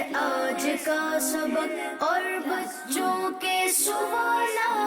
آج کا سبق اور بچوں کے سوالات،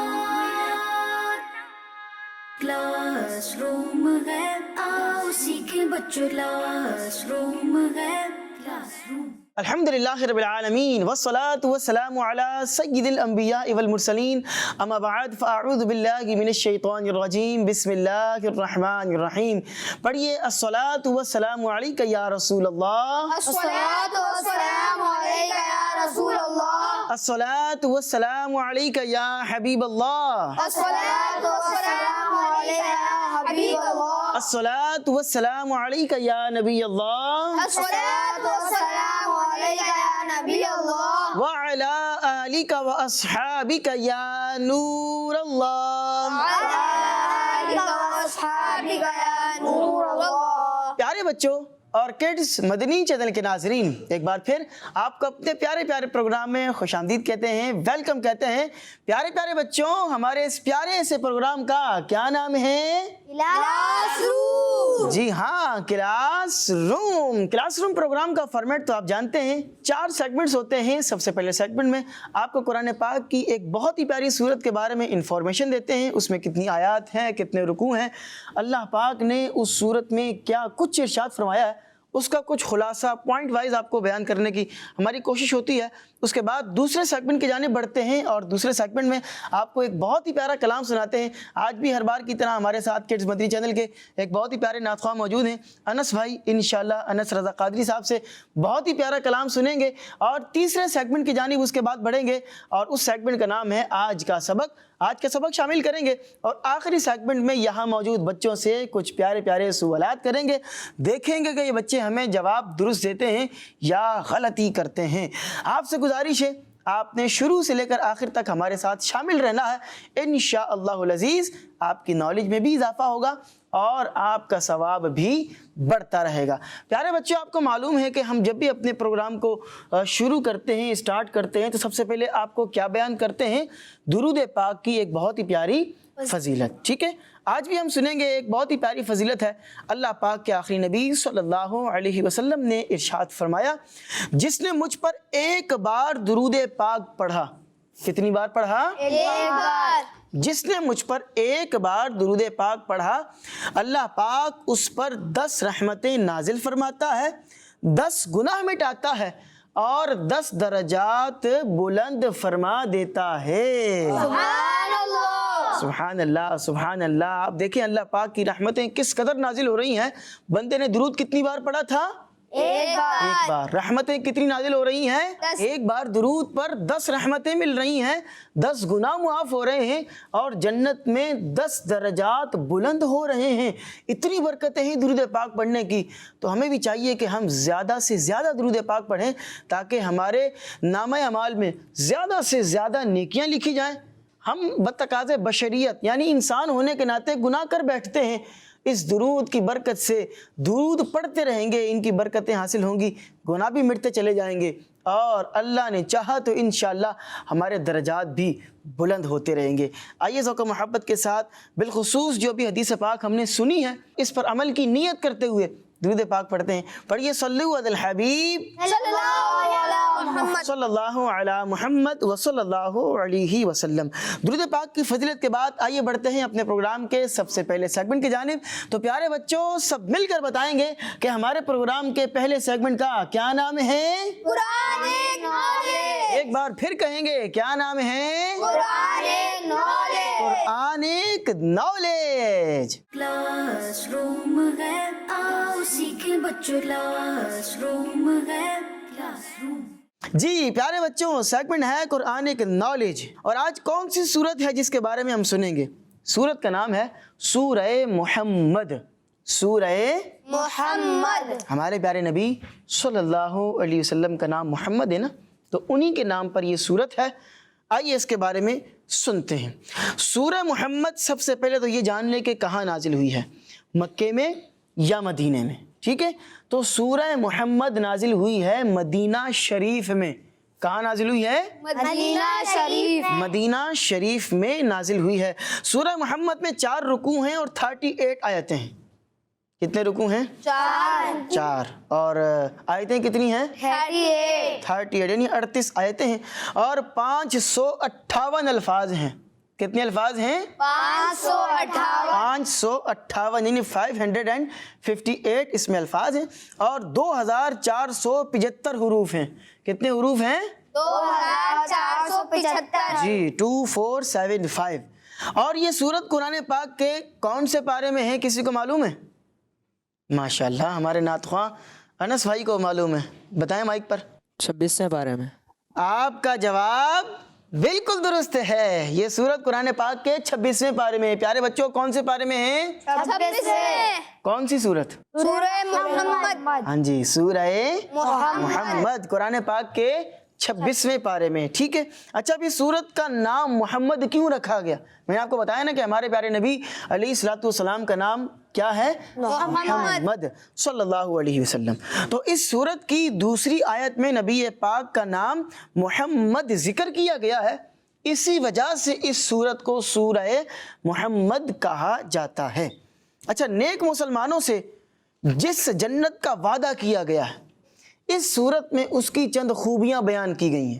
کلاس روم ہے، آؤ سیکھیں بچوں، کلاس روم ہے، کلاس روم۔ الحمدللہ رب العالمین والصلاة والسلام علی سید الانبیاء والمرسلین، اما بعد فاعوذ باللہ من الشیطان الرجیم، بسم اللہ الرحمن الرحیم۔ پڑھیے الصلاة والسلام علیک یا رسول اللہ، الصلاۃ والسلام علیک یا رسول اللہ، الصلاة والسلام علیک یا حبیب اللہ، الصلاۃ والسلام علیک یا حبیب اللہ، الصلاة والسلام علیک یا نبی اللہ، الصلاۃ والسلام علیک یا نبی اللہ، وعلی آلک واصحابک یا نور اللہ۔ وعلی آلک واصحابک یا نور اللہ۔ پیارے بچوں اور کڈز مدنی چینل کے ناظرین، ایک بار پھر آپ کو اپنے پیارے پیارے پروگرام میں خوش آمدید کہتے ہیں، ویلکم کہتے ہیں۔ پیارے پیارے بچوں، ہمارے اس پیارے سے پروگرام کا کیا نام ہے؟ Class room. جی ہاں، classroom. Classroom programme کا فارمیٹ تو آپ جانتے ہیں، 4 سیگمنٹس ہوتے ہیں۔ سب سے پہلے سیگمنٹ میں آپ کو قرآن پاک کی ایک بہت ہی پیاری سورت کے بارے میں انفارمیشن دیتے ہیں، اس میں کتنی آیات ہیں، کتنے رکوع ہیں، اللہ پاک نے اس سورت میں کیا کچھ ارشاد فرمایا ہے، اس کا کچھ خلاصہ پوائنٹ وائز آپ کو بیان کرنے کی ہماری کوشش ہوتی ہے۔ اس کے بعد دوسرے سیگمنٹ کی جانب بڑھتے ہیں اور دوسرے سیگمنٹ میں آپ کو ایک بہت ہی پیارا کلام سناتے ہیں۔ آج بھی ہر بار کی طرح ہمارے ساتھ کڈز مدنی چینل کے ایک بہت ہی پیارے نعت خواہ موجود ہیں، انس بھائی۔ انشاءاللہ انس رضا قادری صاحب سے بہت ہی پیارا کلام سنیں گے اور تیسرے سیگمنٹ کی جانب اس کے بعد بڑھیں گے اور اس سیگمنٹ کا نام ہے آج کا سبق۔ آج کا سبق شامل کریں گے اور آخری سیگمنٹ میں یہاں موجود بچوں سے کچھ پیارے پیارے سوالات کریں گے، دیکھیں گے کہ یہ بچے ہمیں جواب درست دیتے ہیں یا غلطی کرتے ہیں۔ آپ سے گزارش ہے، آپ نے شروع سے لے کر آخر تک ہمارے ساتھ شامل رہنا ہے۔ انشاءاللہ العزیز آپ کی نالج میں بھی اضافہ ہوگا اور آپ کا ثواب بھی بڑھتا رہے گا۔ پیارے بچوں، آپ کو معلوم ہے کہ ہم جب بھی اپنے پروگرام کو شروع کرتے ہیں، اسٹارٹ کرتے ہیں، تو سب سے پہلے آپ کو کیا بیان کرتے ہیں؟ درود پاک کی ایک بہت ہی پیاری فضیلت۔ ٹھیک ہے، آج بھی ہم سنیں گے، ایک بہت ہی پیاری فضیلت ہے۔ اللہ پاک کے آخری نبی صلی اللہ علیہ وسلم نے ارشاد فرمایا، جس نے مجھ پر ایک بار درود پاک پڑھا، کتنی بار پڑھا؟ ایک بار۔ جس نے مجھ پر ایک بار درود پاک پڑھا، اللہ پاک اس پر 10 رحمتیں نازل فرماتا ہے، 10 گناہ مٹاتا ہے اور 10 درجات بلند فرما دیتا ہے۔ سبحان اللہ، سبحان اللہ، سبحان اللہ۔ آپ دیکھیں اللہ پاک کی رحمتیں کس قدر نازل ہو رہی ہیں۔ بندے نے درود کتنی بار پڑھا تھا؟ ایک بار۔ ایک بار۔ رحمتیں کتنی نازل ہو رہی ہیں؟ 10۔ ایک بار درود پر 10 رحمتیں مل رہی ہیں، 10 گناہ معاف ہو رہے ہیں اور جنت میں 10 درجات بلند ہو رہے ہیں۔ اتنی برکتیں ہیں درود پاک پڑھنے کی، تو ہمیں بھی چاہیے کہ ہم زیادہ سے زیادہ درود پاک پڑھیں تاکہ ہمارے نامہ اعمال میں زیادہ سے زیادہ نیکیاں لکھی جائیں۔ ہم بتقاضِ بشریت یعنی انسان ہونے کے ناطے گناہ کر بیٹھتے ہیں، اس درود کی برکت سے درود پڑھتے رہیں گے، ان کی برکتیں حاصل ہوں گی، گناہ بھی مٹتے چلے جائیں گے اور اللہ نے چاہا تو انشاءاللہ ہمارے درجات بھی بلند ہوتے رہیں گے۔ آئیے ذوق و محبت کے ساتھ بالخصوص جو بھی حدیث پاک ہم نے سنی ہے اس پر عمل کی نیت کرتے ہوئے درود پاک پڑھتے ہیں۔ پڑھیے صلو علی الحبیب صلی اللہ علی محمد، صلی اللہ علی محمد وصلی اللہ علیہ وسلم۔ درود پاک کی فضیلت کے بعد آئیے بڑھتے ہیں اپنے پروگرام کے سب سے پہلے سیگمنٹ کی جانب۔ تو پیارے بچوں، سب مل کر بتائیں گے کہ ہمارے پروگرام کے پہلے سیگمنٹ کا کیا نام ہے؟ قرآن نالج۔ ایک بار پھر کہیں گے، کیا نام ہے؟ قرآن نالج۔ قرآن نالج۔ کلاس روم ہے، آؤ سیکھیں بچوں، کلاس روم ہے، کلاس روم۔ جی پیارے بچوں، سیگمنٹ ہے قرآن نالج اور آج کون سی سورت ہے جس کے بارے میں ہم سنیں گے؟ سورت کا نام ہے سورہ محمد۔ سورہ محمد۔ ہمارے پیارے نبی صلی اللہ علیہ وسلم کا نام محمد ہے نا، تو انہی کے نام پر یہ سورت ہے۔ آئیے اس کے بارے میں سنتے ہیں۔ سورہ محمد سب سے پہلے تو یہ جان لیں کہ کہاں نازل ہوئی ہے، مکے میں یا مدینے میں؟ ٹھیک ہے، تو سورہ محمد نازل ہوئی ہے مدینہ شریف میں۔ کہاں نازل ہوئی ہے؟ مدینہ شریف۔ مدینہ شریف میں نازل ہوئی ہے۔ سورہ محمد میں 4 رکوع ہیں اور 38 آیتیں ہیں۔ کتنے رکوع ہیں؟ 4 اور آیتیں کتنی ہیں؟ 38 یعنی 38 آیتیں ہیں اور 558 الفاظ ہیں. کتنے الفاظ ہیں؟ 558 یعنی 558 اس میں الفاظ ہیں اور 2475 حروف ہیں. کتنے حروف ہیں؟ 2475. جی 2475. اور یہ سورت قرآن پاک کے کون سے پارے میں ہے کسی کو معلوم ہے؟ ماشاءاللہ ہمارے نعت خواں انس بھائی کو معلوم ہے. بتائیں مائک پر. 26ویں پارے میں. آپ کا جواب بالکل درست ہے. یہ سورت قرآن پاک کے 26ویں پارے میں ہے. پیارے بچوں کون سے پارے میں ہیں؟ 26. کون سی سورت؟ سورہ محمد. ہاں جی سورہ محمد قرآن پاک کے 26ویں پارے میں. ٹھیک ہے. اچھا اب اس سورت کا نام محمد کیوں رکھا گیا؟ میں نے آپ کو بتایا نا کہ ہمارے پیارے نبی علیہ الصلوۃ والسلام کا نام کیا ہے؟ محمد صلی اللہ علیہ وسلم. تو اس سورت کی دوسری آیت میں نبی پاک کا نام محمد ذکر کیا گیا ہے. اسی وجہ سے اس سورت کو سورہ محمد کہا جاتا ہے. اچھا نیک مسلمانوں سے جس جنت کا وعدہ کیا گیا ہے اس صورت میں اس کی چند خوبیاں بیان کی گئی ہیں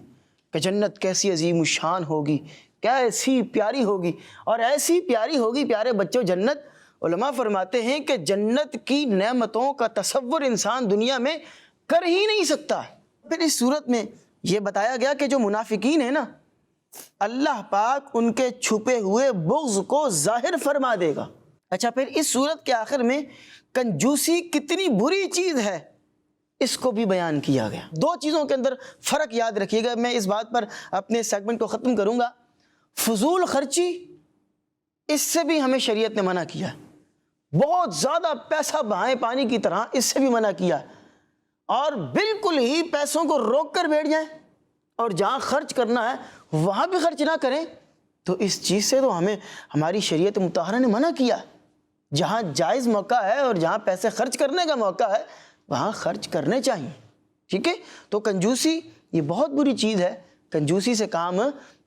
کہ جنت کیسی عظیم الشان ہوگی, کیسی پیاری ہوگی اور ایسی پیاری ہوگی. پیارے بچوں جنت علماء فرماتے ہیں کہ جنت کی نعمتوں کا تصور انسان دنیا میں کر ہی نہیں سکتا. پھر اس صورت میں یہ بتایا گیا کہ جو منافقین ہیں نا اللہ پاک ان کے چھپے ہوئے بغض کو ظاہر فرما دے گا. اچھا پھر اس صورت کے آخر میں کنجوسی کتنی بری چیز ہے اس کو بھی بیان کیا گیا. 2 چیزوں کے اندر فرق یاد رکھیے گا. میں اس بات پر اپنے سیگمنٹ کو ختم کروں گا. فضول خرچی اس سے بھی ہمیں شریعت نے منع کیا. بہت زیادہ پیسہ بہائیں پانی کی طرح اس سے بھی منع کیا. اور بالکل ہی پیسوں کو روک کر بیٹھ جائیں اور جہاں خرچ کرنا ہے وہاں بھی خرچ نہ کریں. تو اس چیز سے تو ہمیں ہماری شریعت مطہرہ نے منع کیا. جہاں جائز موقع ہے اور جہاں پیسے خرچ کرنے کا موقع ہے وہاں خرچ کرنے چاہیے. ٹھیک ہے. تو کنجوسی یہ بہت بری چیز ہے. کنجوسی سے کام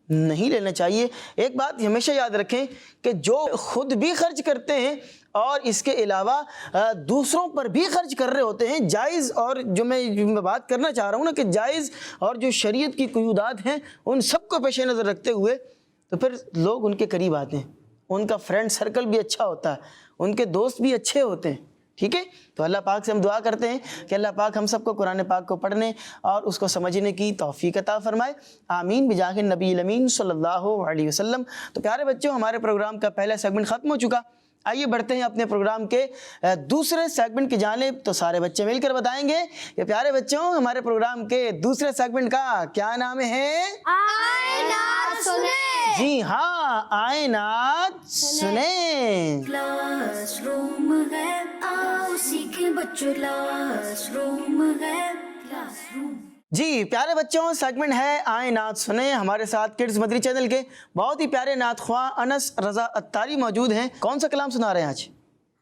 نہیں لینا چاہیے. ایک بات ہمیشہ یاد رکھیں کہ جو خود بھی خرچ کرتے ہیں اور اس کے علاوہ دوسروں پر بھی خرچ کر رہے ہوتے ہیں جائز, اور جو میں بات کرنا چاہ رہا ہوں نا کہ جائز اور جو شریعت کی قیودات ہیں ان سب کو پیش نظر رکھتے ہوئے تو پھر لوگ ان کے قریب آتے ہیں. ان کا فرینڈ سرکل بھی اچھا ہوتا ہے, ان کے دوست بھی اچھے ہوتے ہیں. ٹھیک ہے. تو اللہ پاک سے ہم دعا کرتے ہیں کہ اللہ پاک ہم سب کو قرآن پاک کو پڑھنے اور اس کو سمجھنے کی توفیق عطا فرمائے. آمین بجاہ النبی الامین صلی اللہ علیہ وسلم. تو پیارے بچوں ہمارے پروگرام کا پہلا سیگمنٹ ختم ہو چکا. آئیے بڑھتے ہیں اپنے پروگرام کے دوسرے سیگمنٹ کی جانب. تو سارے بچے مل کر بتائیں گے کہ پیارے بچوں ہمارے پروگرام کے دوسرے سیگمنٹ کا کیا نام ہے؟ آئے نعت سنیں. جی ہاں آئے نعت سنیں. کلاس روم ہے آؤ سیکھیں بچوں کلاس روم ہے کلاس روم. جی پیارے بچوں سیگمنٹ ہے آئے نعت سنیں. ہمارے ساتھ کڈز مدری چینل کے بہت ہی پیارے نعت خواں انس رضا اتاری موجود ہیں. کون سا کلام سنا رہے ہیں آج؟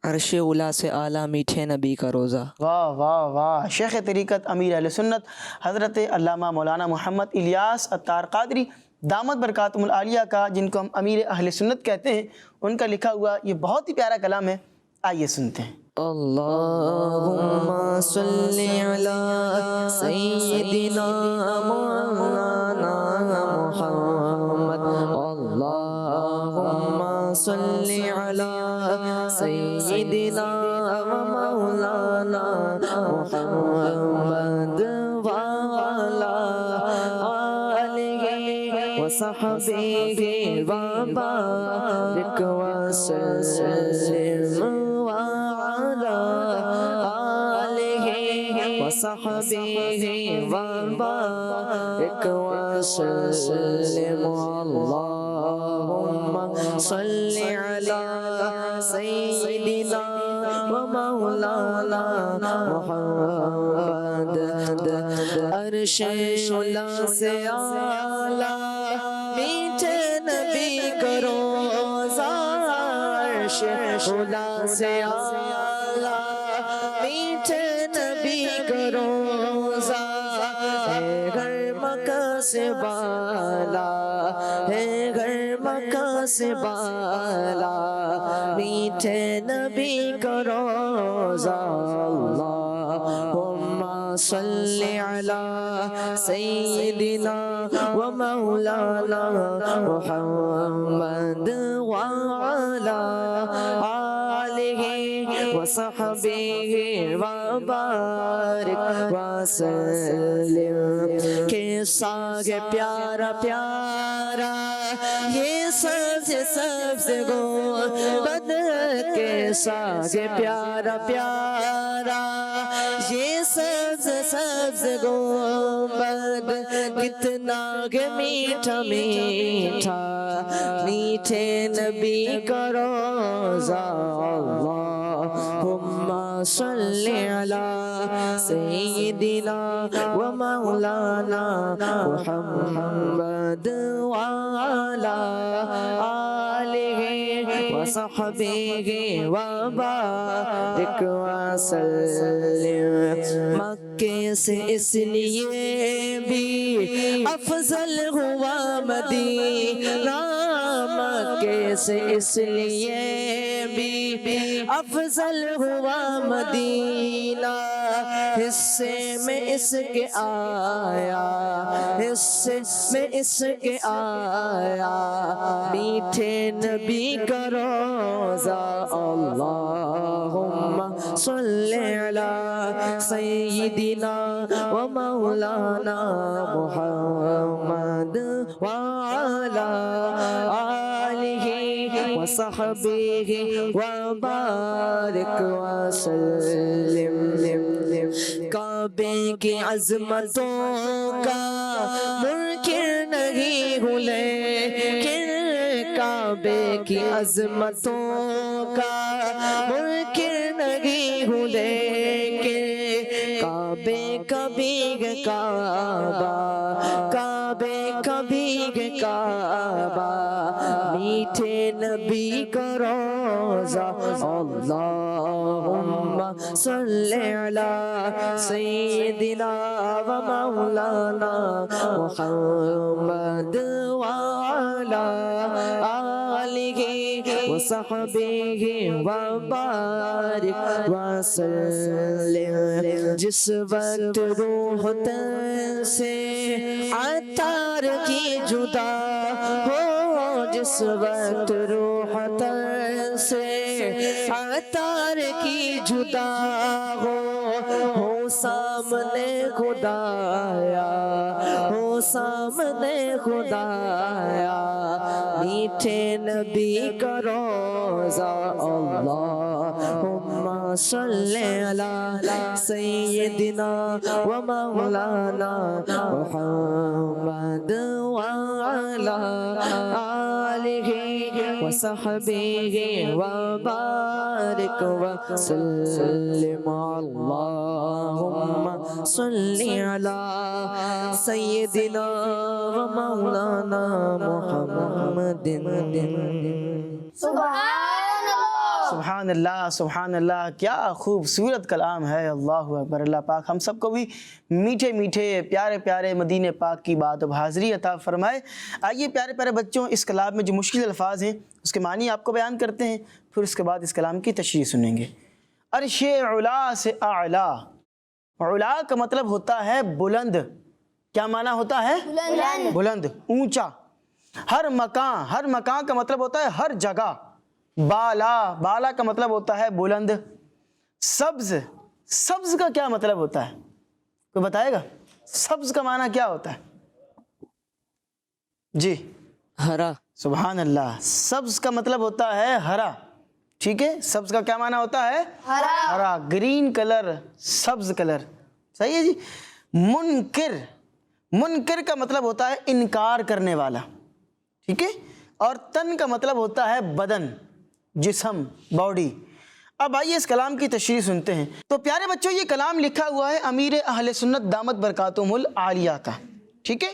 عرش اولا سے اعلیٰ میٹھے نبی کا روزہ. واہ واہ واہ. شیخ طریقت امیر اہل سنت حضرت علامہ مولانا محمد الیاس اتار قادری دامت برکاتہم العالیہ کا, جن کو ہم امیر اہل سنت کہتے ہیں, ان کا لکھا ہوا یہ بہت ہی پیارا کلام ہے. آئیے سنتے ہیں. اللہم صلی علی سیدنا مولانا محمد. اللہم صلی علی سیدنا مولانا محمد وعلی آلہ وصحبہ وبارک وسلم وصحبه وبارك وسلم. اللهم صل على سيدنا ومولانا محمد. عرش اولا سے اعلیٰ میٹھے نبی کا روزہ. عرش اولا سے اعلیٰ میٹھے نبی کا روزہ. ہے گھر مکہ سے بالا, ہے گھر مکہ سے بالا, میٹھے نبی کا روزہ. صل على سيدنا ومولانا محمد وعلى آله وصحبه وبارك وسلم کیسا ہے پیارا پیارا یہ سبز گنبد کیسا ہے پیارا پیارا یہ سبز گنبد کتنا ہے میٹھا میٹھا میٹھے نبی کا روضہ اللہم صل علی سیدنا و مولانا محمد وعلی آلہ وصحبہ وبارک وسلم مکے سے اس لیے بھی افضل ہوا مدینہ مکے سے اس لیے بھی افضل ہوا مدینہ حصے میں اس کے آیا حصے میں اس کے آیا میٹھے نبی کا روضہ اللہم صل علی سیدنا و مولانا محمد وعلی آلہ وصحبہ وبارک وسلم کعبے کی عظمتوں کا منکر نہیں ہوں لیکن کعبے کی عظمتوں کا منکر نہیں ہوں لیکن کعبے کبھی کعبہ کعبے کبھی کعبہ میٹھے نبی کا روضہ اللہم صل علی سیدنا و مولانا محمد وعلی آلہ وصحبہ وبارک وسلم جس وقت روح تن سے عطار کی جدا ہو جس وقت روح تن سے عطار کی جدا ہو سامنے خدایا ہو سامنے خدایا میٹھے نبی کا روضہ اللہم صل علی سیدنا و مولانا محمد وعلی آلہ وصحبہ وبارک وسلم اللہم صل علی سیدنا و مولانا محمد سبحان اللہ سبحان اللہ، کیا خوبصورت کلام ہے، اللہ اکبر۔ اللہ پاک ہم سب کو بھی میٹھے میٹھے پیارے پیارے مدینہ پاک کی بات و حاضری عطا فرمائے۔ آئیے پیارے پیارے بچوں، اس کلام میں جو مشکل الفاظ ہیں اس کے معنی آپ کو بیان کرتے ہیں، پھر اس کے بعد اس کلام کی تشریح سنیں گے۔ عرش علا سے اعلیٰ، علا کا مطلب ہوتا ہے بلند۔ کیا معنی ہوتا ہے؟ بلند، اونچا۔ ہر مکان کا مطلب ہوتا ہے ہر جگہ۔ بالا کا مطلب ہوتا ہے بلند۔ سبز کا کیا مطلب ہوتا ہے؟ کوئی بتائے گا؟ سبز کا معنی کیا ہوتا ہے؟ جی، ہرا۔ سبحان اللہ، سبز کا مطلب ہوتا ہے ہرا۔ ٹھیک ہے، سبز کا کیا معنی ہوتا ہے؟ ہرا، گرین کلر، سبز کلر۔ صحیح ہے جی۔ منکر کا مطلب ہوتا ہے انکار کرنے والا۔ ٹھیک ہے، اور تن کا مطلب ہوتا ہے بدن، جسم، باڈی۔ اب آئیے اس کلام کی تشریح سنتے ہیں۔ تو پیارے بچوں، یہ کلام لکھا ہوا ہے امیر اہل سنت دامت برکاتہم العالیہ کا۔ ٹھیک ہے،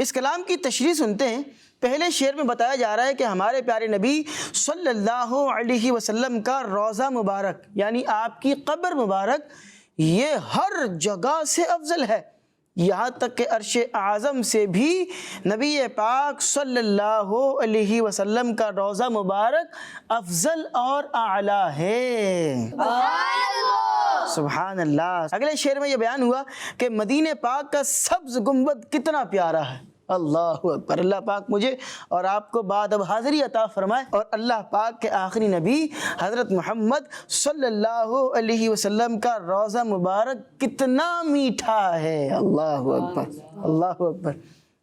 اس کلام کی تشریح سنتے ہیں۔ پہلے شعر میں بتایا جا رہا ہے کہ ہمارے پیارے نبی صلی اللہ علیہ وسلم کا روضہ مبارک، یعنی آپ کی قبر مبارک، یہ ہر جگہ سے افضل ہے، یہاں تک کہ عرش اعظم سے بھی نبی پاک صلی اللہ علیہ وسلم کا روضہ مبارک افضل اور اعلیٰ ہے۔ سبحان اللہ. اگلے شعر میں یہ بیان ہوا کہ مدینہ پاک کا سبز گنبد کتنا پیارا ہے. اللہ اکبر. اللہ پاک مجھے اور آپ کو بعد اب حاضری عطا فرمائے اور اللہ پاک کے آخری نبی حضرت محمد صلی اللہ علیہ وسلم کا روضہ مبارک کتنا میٹھا ہے. اللہ اکبر اللہ اکبر.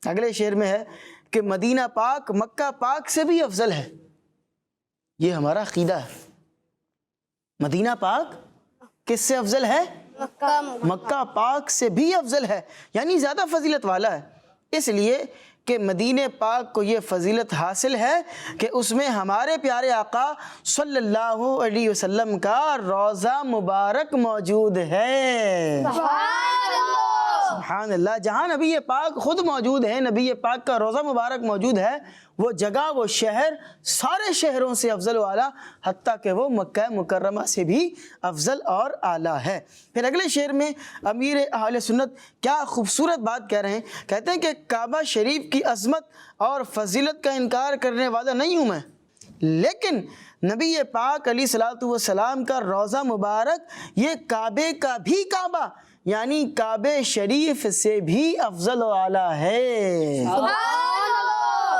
اگلے شعر میں ہے کہ مدینہ پاک مکہ پاک سے بھی افضل ہے. یہ ہمارا عقیدہ ہے. مدینہ پاک کس سے افضل ہے؟ مکہ پاک سے بھی افضل ہے، یعنی زیادہ فضیلت والا ہے. اس لیے کہ مدینہ پاک کو یہ فضیلت حاصل ہے کہ اس میں ہمارے پیارے آقا صلی اللہ علیہ وسلم کا روضہ مبارک موجود ہے. سبحان اللہ. جہاں نبی پاک خود موجود ہے، نبی پاک کا روضہ مبارک موجود ہے، وہ جگہ وہ شہر سارے شہروں سے افضل و اعلیٰ، حتیٰ کہ وہ مکہ مکرمہ سے بھی افضل اور اعلیٰ ہے. پھر اگلے شعر میں امیر اہل سنت کیا خوبصورت بات کہہ رہے ہیں. کہتے ہیں کہ کعبہ شریف کی عظمت اور فضیلت کا انکار کرنے والا نہیں ہوں میں، لیکن نبی پاک علیہ الصلوۃ والسلام کا روضہ مبارک یہ کعبے کا بھی کعبہ یعنی کعبہ شریف سے بھی افضل و اعلیٰ ہے.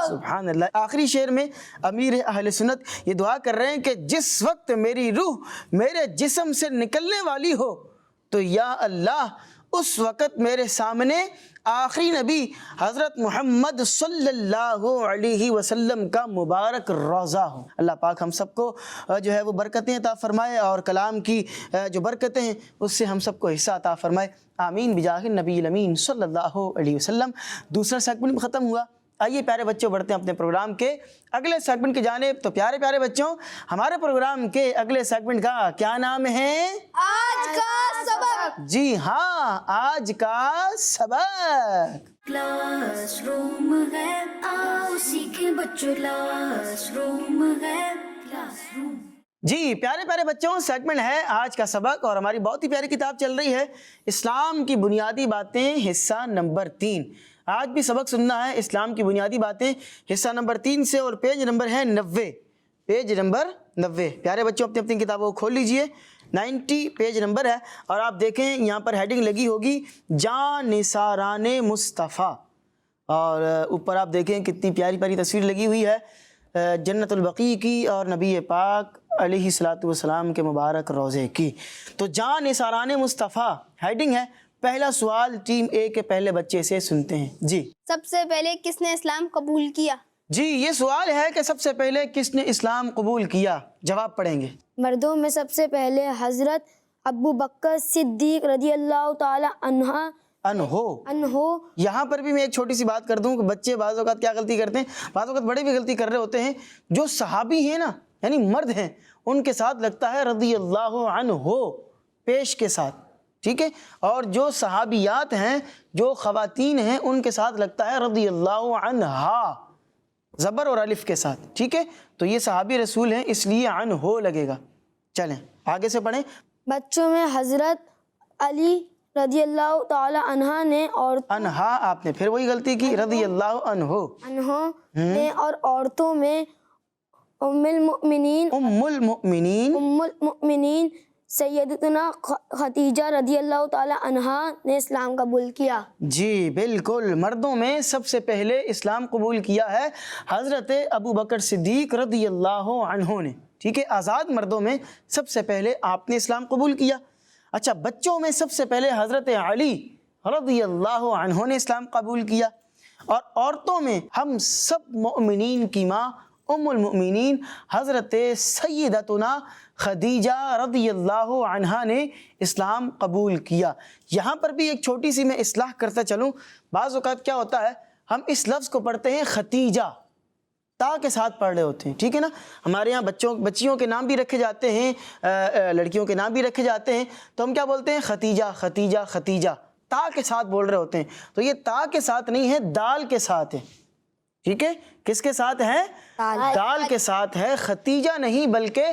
سبحان اللہ. آخری شعر میں امیر اہل سنت یہ دعا کر رہے ہیں کہ جس وقت میری روح میرے جسم سے نکلنے والی ہو تو یا اللہ اس وقت میرے سامنے آخری نبی حضرت محمد صلی اللہ علیہ وسلم کا مبارک روضہ ہو. اللہ پاک ہم سب کو جو ہے وہ برکتیں عطا فرمائے اور کلام کی جو برکتیں ہیں اس سے ہم سب کو حصہ عطا فرمائے. آمین بجاہ النبی الامین صلی اللہ علیہ وسلم. دوسرا سیگمنٹ ختم ہوا. آئیے پیارے بچوں بڑھتے ہیں اپنے پروگرام کے اگلے سیگمنٹ کی جانب. تو پیارے پیارے بچوں ہمارے پروگرام کے اگلے سیگمنٹ کا کیا نام ہے؟ آج کا سبق. جی ہاں، آج کا سبق. کلاس روم ہے آؤ سیکھیں بچوں کلاس روم ہے کلاس روم. جی پیارے پیارے بچوں سیگمنٹ ہے آج کا سبق اور ہماری بہت ہی پیاری کتاب چل رہی ہے اسلام کی بنیادی باتیں حصہ نمبر 3. آج بھی سبق سننا ہے اسلام کی بنیادی باتیں حصہ نمبر 3 سے اور پیج نمبر ہے 90. Page number 90. پیارے بچوں اپنی اپنی کتابوں کو کھول لیجئے. 90 پیج نمبر ہے اور آپ دیکھیں یہاں پر ہیڈنگ لگی ہوگی جاں نثاران مصطفیٰ اور اوپر آپ دیکھیں کتنی پیاری پیاری تصویر لگی ہوئی ہے جنت البقیع کی اور نبی پاک علیہ الصلوۃ والسلام کے مبارک روضے کی. تو جاں نثاران مصطفیٰ ہیڈنگ ہے. پہلا سوال ٹیم اے کے پہلے بچے سے سنتے ہیں. جی سب سے پہلے کس نے اسلام قبول کیا؟ جی یہ سوال ہے کہ سب سے پہلے کس نے اسلام قبول کیا. جواب پڑھیں گے. مردوں میں سب سے پہلے حضرت ابو بکر صدیق رضی اللہ تعالی عنہ. یہاں پر بھی میں ایک چھوٹی سی بات کر دوں کہ بچے بعض اوقات کیا غلطی کرتے ہیں، بعض اوقات بڑے بھی غلطی کر رہے ہوتے ہیں. جو صحابی ہیں نا یعنی مرد ہیں ان کے ساتھ لگتا ہے رضی اللہ عنہ پیش کے ساتھ، ٹھیک ہے، اور جو صحابیات ہیں جو خواتین ہیں ان کے ساتھ لگتا ہے رضی اللہ عنہا زبر اور الف کے ساتھ، ٹھیک ہے. تو یہ صحابی رسول ہیں اس لیے عنہ لگے گا. چلیں آگے سے پڑھیں. بچوں میں حضرت علی رضی اللہ تعالی عنہ نے اور انہا آپ نے پھر وہی غلطی کی، رضی اللہ عنہ نے، اور عورتوں میں ام المؤمنین سیدتنا خدیجہ رضی اللہ تعالی عنہا نے اسلام قبول کیا. جی بالکل. مردوں میں سب سے پہلے اسلام قبول کیا ہے حضرت ابو بکر صدیق رضی اللہ عنہ نے، ٹھیک ہے. آزاد مردوں میں سب سے پہلے آپ نے اسلام قبول کیا. اچھا بچوں میں سب سے پہلے حضرت علی رضی اللہ عنہ نے اسلام قبول کیا. اور عورتوں میں ہم سب مؤمنین کی ماں ام المؤمنین حضرت سیدتنا خدیجہ رضی اللہ عنہا نے اسلام قبول کیا. یہاں پر بھی ایک چھوٹی سی میں اصلاح کرتا چلوں. بعض اوقات کیا ہوتا ہے ہم اس لفظ کو پڑھتے ہیں ختیجہ، تا کے ساتھ پڑھ رہے ہوتے ہیں، ٹھیک ہے نا. ہمارے یہاں بچیوں کے نام بھی رکھے جاتے ہیں، لڑکیوں کے نام بھی رکھے جاتے ہیں، تو ہم کیا بولتے ہیں خدیجہ خدیجہ خدیجہ، تا کے ساتھ بول رہے ہوتے ہیں. تو یہ تا کے ساتھ نہیں ہے، دال کے ساتھ ہے، ٹھیک ہے. کس کے ساتھ ہے؟ دال کے ساتھ ہے. ختیجہ نہیں بلکہ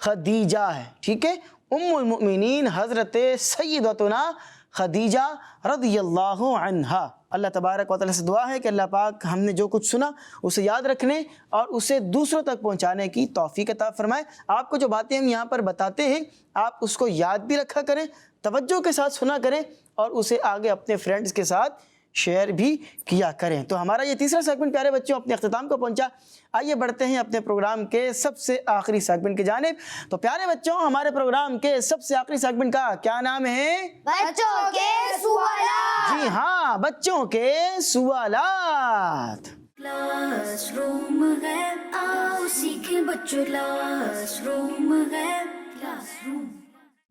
خدیجہ ہے، ٹھیک ہے. ام المؤمنین حضرت سیدتنا خدیجہ رضی اللہ عنہا۔ اللہ تبارک و تعالیٰ سے دعا ہے کہ اللہ پاک ہم نے جو کچھ سنا اسے یاد رکھنے اور اسے دوسروں تک پہنچانے کی توفیق عطا فرمائے۔ آپ کو جو باتیں ہم یہاں پر بتاتے ہیں آپ اس کو یاد بھی رکھا کریں، توجہ کے ساتھ سنا کریں اور اسے آگے اپنے فرینڈز کے ساتھ شیئر بھی کیا کریں۔ تو ہمارا یہ تیسرا سیگمنٹ پیارے بچوں اپنے اختتام کو پہنچا۔ آئیے بڑھتے ہیں اپنے پروگرام کے سب سے آخری سیگمنٹ کی جانب۔ تو پیارے بچوں ہمارے پروگرام کے سب سے آخری سیگمنٹ کا کیا نام ہے؟ بچوں کے سوالات۔ جی ہاں، بچوں کے سوالات۔ کلاس روم ہے، آؤ سیکھیں بچوں، کلاس روم ہے، کلاس روم۔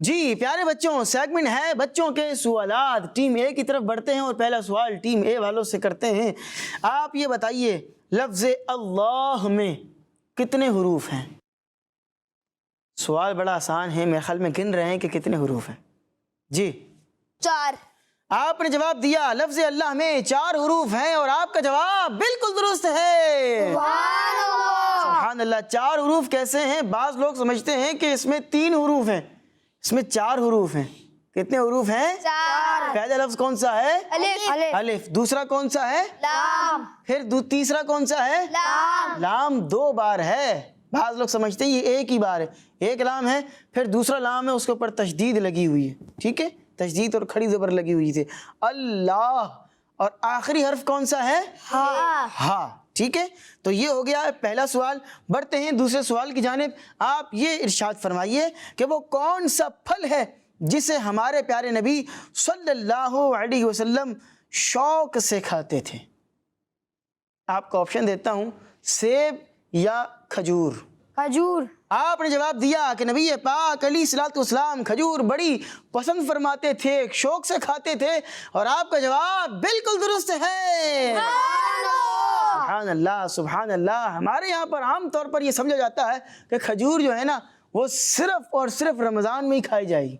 جی پیارے بچوں سیگمنٹ ہے بچوں کے سوالات۔ ٹیم اے کی طرف بڑھتے ہیں اور پہلا سوال ٹیم اے والوں سے کرتے ہیں۔ آپ یہ بتائیے لفظ اللہ میں کتنے حروف ہیں؟ سوال بڑا آسان ہے، میرے خیال میں گن رہے ہیں کہ کتنے حروف ہیں۔ جی 4۔ آپ نے جواب دیا لفظ اللہ میں 4 حروف ہیں اور آپ کا جواب بالکل درست ہے۔ سبحان اللہ۔ 4 حروف کیسے ہیں؟ بعض لوگ سمجھتے ہیں کہ اس میں 3 حروف ہیں، اس میں 4 حروف ہیں۔ کتنے حروف ہیں؟ 4۔ پہلا لفظ کون سا ہے؟ الف۔ دوسرا کون سا ہے؟ لام۔ پھر تیسرا کون سا ہے؟ لام۔ لام 2 بار ہے۔ بعض لوگ سمجھتے ہیں یہ ایک ہی بار ہے، ایک لام ہے پھر دوسرا لام ہے اس کے اوپر تشدید لگی ہوئی ہے، ٹھیک ہے، تشدید اور کھڑی زبر لگی ہوئی تھی۔ اللہ، اور آخری حرف کون سا ہے؟ ہاں، ٹھیک ہے۔ تو یہ ہو گیا پہلا سوال۔ بڑھتے ہیں دوسرے سوال کی جانب۔ آپ یہ ارشاد فرمائیے کہ وہ کون سا پھل ہے جسے ہمارے پیارے نبی صلی اللہ علیہ وسلم شوق سے کھاتے تھے؟ آپ کو آپشن دیتا ہوں، سیب یا کھجور۔ کھجور۔ آپ نے جواب دیا کہ نبی پاک علیہ الصلوۃ والسلام کھجور بڑی پسند فرماتے تھے، شوق سے کھاتے تھے، اور آپ کا جواب بالکل درست ہے۔ سبحان اللہ، سبحان اللہ۔ ہمارے یہاں پر عام طور پر یہ سمجھا جاتا ہے کہ کھجور جو ہے نا وہ صرف اور صرف رمضان میں ہی کھائی جائے گی۔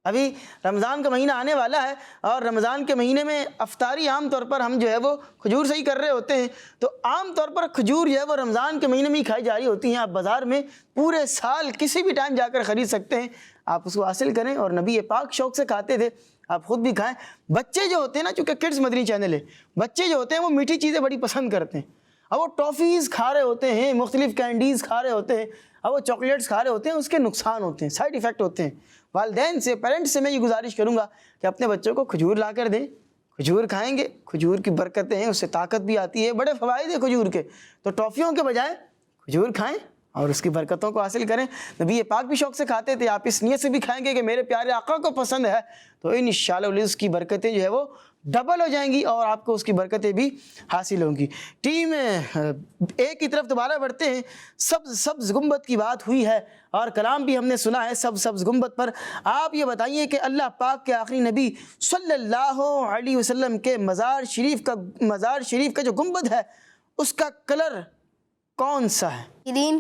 ابھی رمضان کا مہینہ آنے والا ہے اور رمضان کے مہینے میں افطاری عام طور پر ہم جو ہے وہ کھجور سے ہی کر رہے ہوتے ہیں، تو عام طور پر کھجور جو ہے وہ رمضان کے مہینے میں ہی کھائی جا رہی ہوتی ہیں۔ آپ بازار میں پورے سال کسی بھی ٹائم جا کر خرید سکتے ہیں، آپ اس کو حاصل کریں، اور نبی پاک شوق سے کھاتے تھے، آپ خود بھی کھائیں۔ بچے جو ہوتے ہیں نا، چونکہ کڈز مدنی چینل ہے، بچے جو ہوتے ہیں وہ میٹھی چیزیں بڑی پسند کرتے ہیں۔ اب وہ ٹافیز کھا رہے ہوتے ہیں، مختلف کینڈیز کھا رہے ہوتے ہیں، اب وہ چاکلیٹس کھا رہے ہوتے ہیں، اس کے نقصان ہوتے ہیں، سائڈ ایفیکٹ ہوتے ہیں۔ والدین سے، پیرنٹس سے میں یہ گزارش کروں گا کہ اپنے بچوں کو کھجور لا کر دیں۔ کھجور کھائیں گے، کھجور کی برکتیں ہیں، اس سے طاقت بھی آتی ہے، بڑے فوائد ہیں کھجور کے، تو ٹافیوں کے بجائے کھجور کھائیں اور اس کی برکتوں کو حاصل کریں۔ نبی پاک بھی شوق سے کھاتے تھے، آپ اس نیت سے بھی کھائیں گے کہ میرے پیارے آقا کو پسند ہے، تو انشاءاللہ اس کی برکتیں جو ہے وہ ڈبل ہو جائیں گی اور آپ کو اس کی برکتیں بھی حاصل ہوں گی۔ ٹیم اے کی طرف دوبارہ بڑھتے ہیں۔ سبز گنبد کی بات ہوئی ہے اور کلام بھی ہم نے سنا ہے سبز گنبد پر۔ آپ یہ بتائیے کہ اللہ پاک کے آخری نبی صلی اللہ علیہ وسلم کے مزار شریف کا جو گنبد ہے اس کا کلر کون سا ہے؟ گرین۔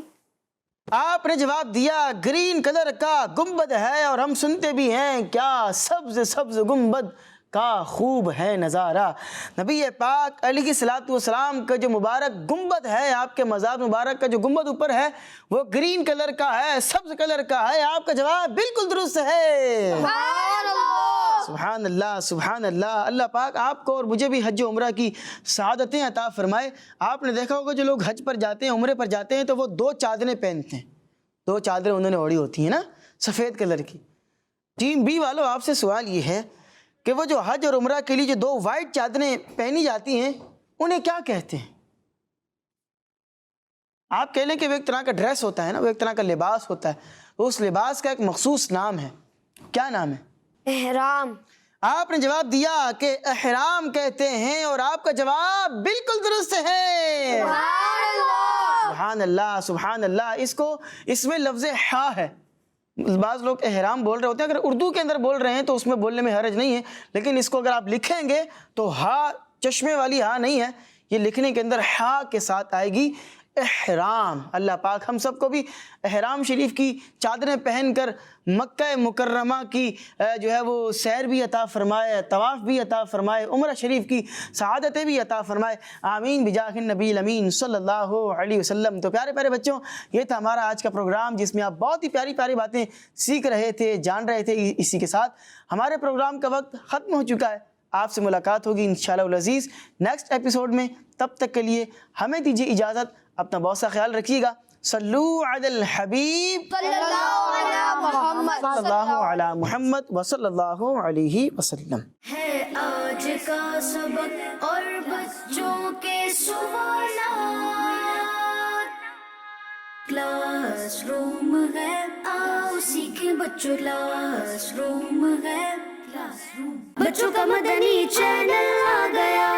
آپ نے جواب دیا گرین کلر کا گنبد ہے، اور ہم سنتے بھی ہیں کیا سبز گنبد کا خوب ہے نظارہ۔ نبی پاک علیہ الصلوۃ والسلام کا جو مبارک گنبد ہے، آپ کے مزار مبارک کا جو گنبد اوپر ہے وہ گرین کلر کا ہے، سبز کلر کا ہے۔ آپ کا جواب بالکل درست ہے۔ سبحان اللہ، سبحان اللہ۔ اللہ پاک آپ کو اور مجھے بھی حج و عمرہ کی سعادتیں عطا فرمائے۔ آپ نے دیکھا ہوگا جو لوگ حج پر جاتے ہیں، عمرے پر جاتے ہیں، تو وہ 2 چادریں پہنتے ہیں، 2 چادریں انہوں نے اوڑھی ہوتی ہیں نا، سفید کلر کی۔ ٹیم بی والوں آپ سے سوال یہ ہے کہ وہ جو حج اور عمرہ کے لیے جو 2 وائٹ چادریں پہنی جاتی ہیں انہیں کیا کہتے ہیں؟ آپ کہہ لیں کہ وہ ایک طرح کا ڈریس ہوتا ہے نا، وہ ایک طرح کا لباس ہوتا ہے، اس لباس کا ایک مخصوص نام ہے، کیا نام ہے؟ احرام۔ آپ نے جواب دیا کہ احرام کہتے ہیں، اور آپ کا جواب بالکل درست ہے۔ سبحان اللہ، سبحان اللہ۔ اس میں لفظ ہا ہے، بعض لوگ احرام بول رہے ہوتے ہیں، اگر اردو کے اندر بول رہے ہیں تو اس میں بولنے میں حرج نہیں ہے، لیکن اس کو اگر آپ لکھیں گے تو ہا چشمے والی ہا نہیں ہے، یہ لکھنے کے اندر ہا کے ساتھ آئے گی، احرام. اللہ پاک ہم سب کو بھی احرام شریف کی چادریں پہن کر مکہ مکرمہ کی جو ہے وہ سیر بھی عطا فرمائے, طواف بھی عطا فرمائے, عمرہ شریف کی سعادتیں بھی عطا فرمائے. آمین بجاہ النبی الامین صلی اللہ علیہ وسلم. تو پیارے پیارے بچوں, یہ تھا ہمارا آج کا پروگرام جس میں آپ بہت ہی پیاری پیاری باتیں سیکھ رہے تھے, جان رہے تھے. اسی کے ساتھ ہمارے پروگرام کا وقت ختم ہو چکا ہے. آپ سے ملاقات ہوگی انشاءاللہ العزیز نیکسٹ ایپیسوڈ میں. تب تک کے لیے ہمیں دیجیے اجازت. اپنا بہت سا خیال رکھیے گا. صلو علی الحبیب صلی اللہ علی محمد صلی اللہ علی محمد وصلی اللہ علیہ وسلم. ہے آج کا سبق اور بچوں کے سوالات. کلاس روم ہے, آؤ سیکھیں بچوں. کلاس روم ہے, بچوں کا مدنی چینل آ گیا.